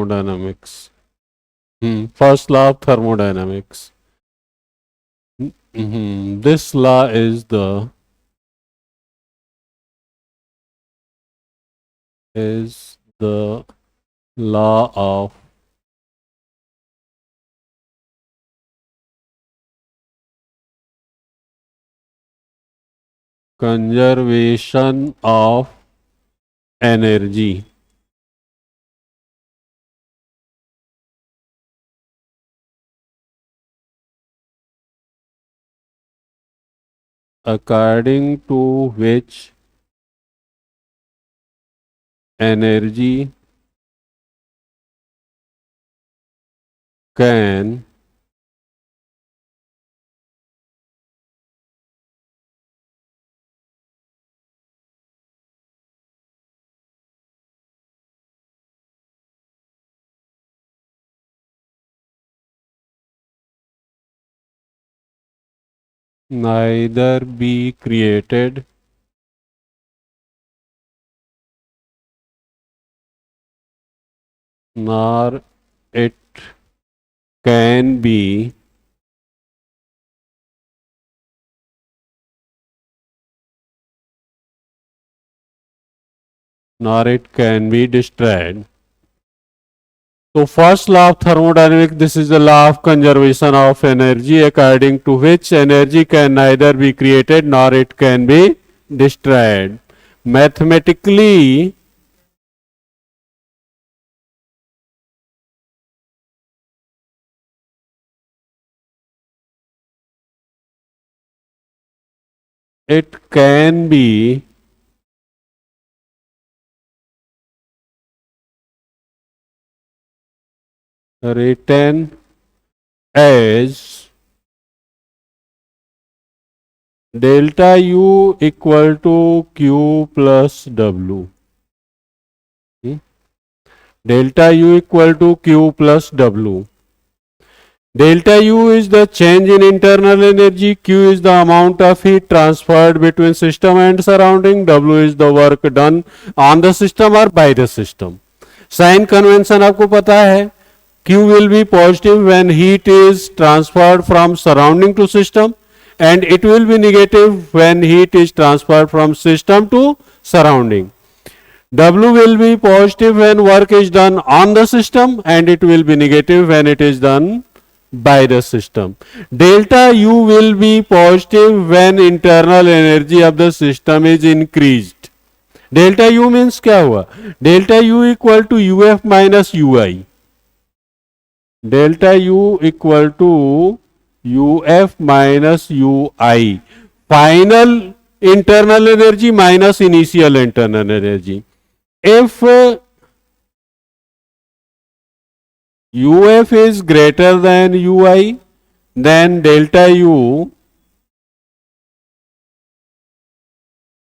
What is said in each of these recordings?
thermodynamics. First law of thermodynamics. This law is the law of conservation of energy. According to which energy can neither be created nor it can be destroyed. So first law of thermodynamics, this is the law of conservation of energy, according to which energy can neither be created nor it can be destroyed. Mathematically, it can be written as delta U equal to Q plus W. Delta U equal to Q plus W. Delta U is the change in internal energy, Q is the amount of heat transferred between system and surrounding, W is the work done on the system or by the system. Sign convention आपको पता है, Q will be positive when heat is transferred from surrounding to system and it will be negative when heat is transferred from system to surrounding. W will be positive when work is done on the system and it will be negative when it is done by the system. Delta U will be positive when internal energy of the system is increased. Delta U means क्या हुआ? Delta U equal to UF minus UI. Delta U equal to UF minus UI. Final internal energy minus initial internal energy. If UF is greater than UI, then delta U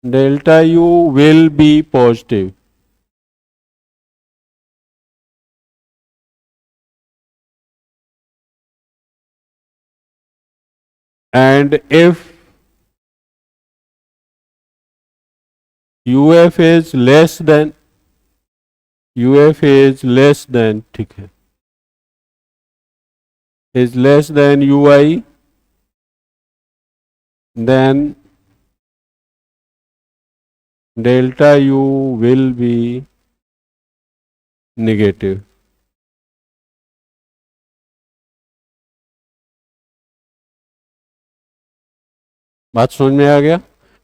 will be positive. And if UF is less than ठीक है, is less than UI, then delta U will be negative. बात समझ में आ गया?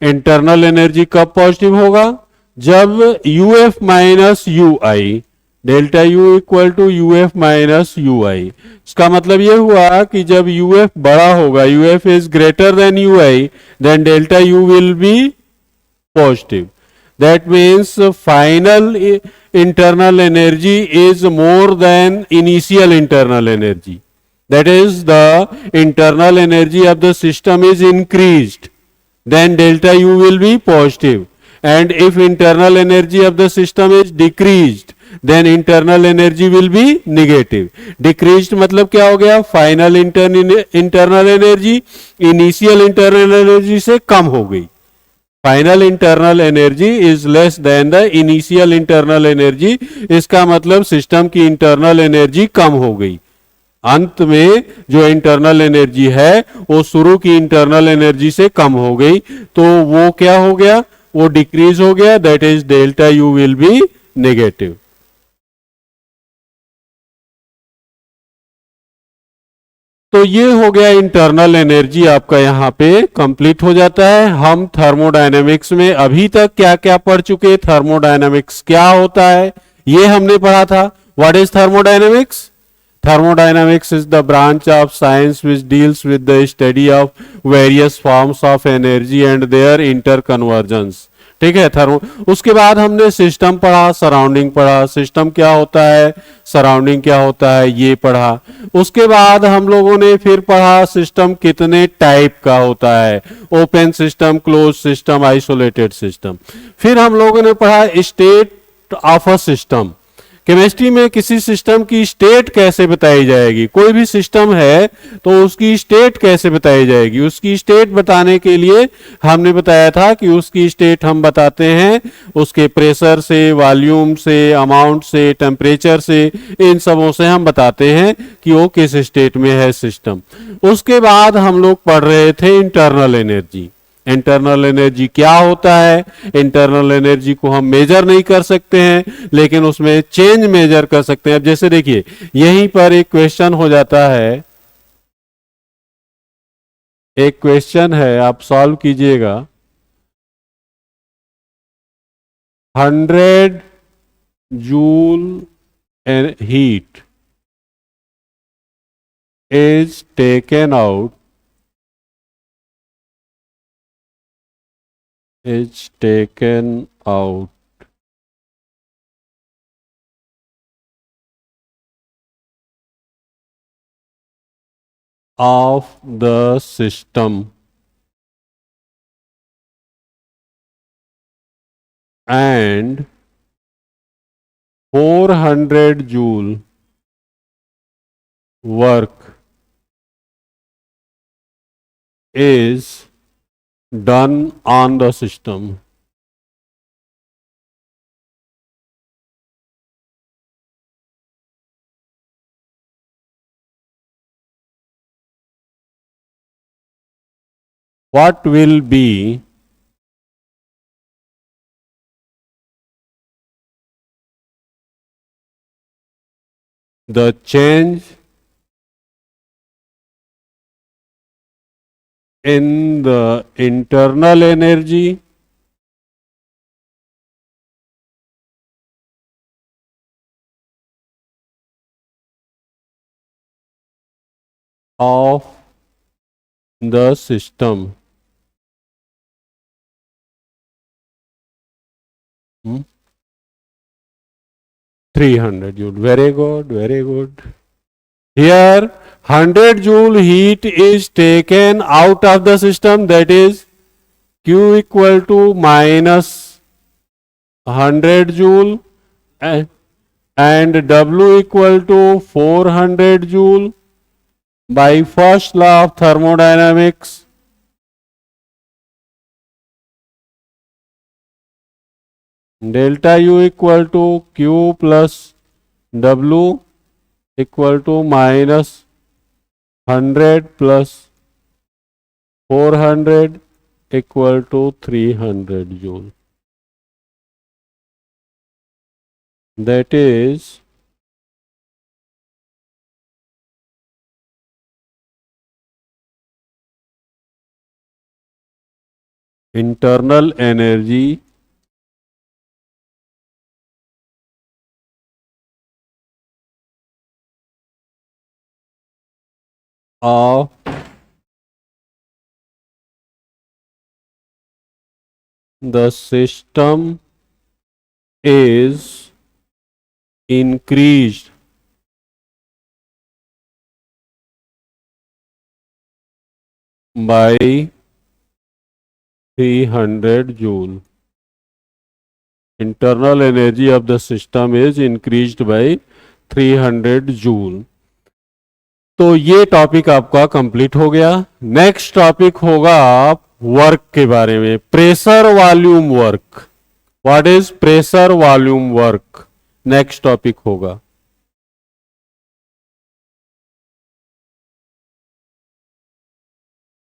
Internal energy कब positive होगा? जब UF minus UI, delta U equal to UF minus UI. इसका मतलब ये हुआ कि जब UF बड़ा होगा, UF is greater than UI, then delta U will be positive. That means final internal energy is more than initial internal energy. That is, the internal energy of the system is increased, then delta U will be positive. And if internal energy of the system is decreased, then internal energy will be negative. Decreased मतलब क्या हो गया? Final internal energy initial internal energy से कम हो गई. Final internal energy is less than the initial internal energy. इसका मतलब system की इंटरनल एनर्जी कम हो गई। अंत में जो इंटरनल एनर्जी है वो शुरू की इंटरनल एनर्जी से कम हो गई, तो वो क्या हो गया, वो डिक्रीज हो गया, that is delta U will be negative. तो ये हो गया इंटरनल एनर्जी, आपका यहां पे कंप्लीट हो जाता है। हम थर्मोडायनेमिक्स में अभी तक क्या क्या पढ़ चुके, थर्मोडायनेमिक्स क्या होता है ये हमने पढ़ा था। What is thermodynamics? Thermodynamics is the branch of science which deals with the study of various forms of energy and their interconvergence। ठीक है, थर्मो। उसके बाद हमने सिस्टम पढ़ा, सराउंडिंग पढ़ा, सिस्टम क्या होता है, सराउंडिंग क्या होता है, ये पढ़ा। उसके बाद हम लोगों ने फिर पढ़ा सिस्टम कितने टाइप का होता है, open system, close system, isolated system. फिर हम लोगों ने पढ़ा state of a system. Chemistry में किसी सिस्टम की स्टेट कैसे बताई जाएगी, कोई भी सिस्टम है तो उसकी स्टेट कैसे बताई जाएगी। उसकी स्टेट बताने के लिए हमने बताया था कि उसकी स्टेट हम बताते हैं उसके प्रेशर से, वॉल्यूम से, अमाउंट से, टेम्परेचर से, इन सबों से हम बताते हैं कि वो किस स्टेट में है सिस्टम। उसके बाद हम लोग पढ़ रहे थे इंटरनल एनर्जी। इंटरनल एनर्जी क्या होता है? इंटरनल एनर्जी को हम मेजर नहीं कर सकते हैं, लेकिन उसमें चेंज मेजर कर सकते हैं। अब जैसे देखिए, यहीं पर एक क्वेश्चन हो जाता है, एक क्वेश्चन है, आप सॉल्व कीजिएगा। 100 joule heat is taken out, is taken out of the system and 400 joule work is done on the system. What will be the change in the internal energy of the system? 300 joule. Very good, very good. Here 100 joule heat is taken out of the system, that is Q equal to minus 100 joule and W equal to 400 joule by first law of thermodynamics. Delta U equal to Q plus W equal to minus 100 plus 400 equal to 300 joule. That is internal energy of the system is increased by 300 joule. Internal energy of the system is increased by 300 joule. तो ये topic आपका complete हो गया। Next topic होगा आप work के बारे में, pressure volume work. What is pressure volume work, next topic होगा।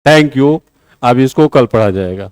Thank you. अब इसको कल पढ़ा जाएगा।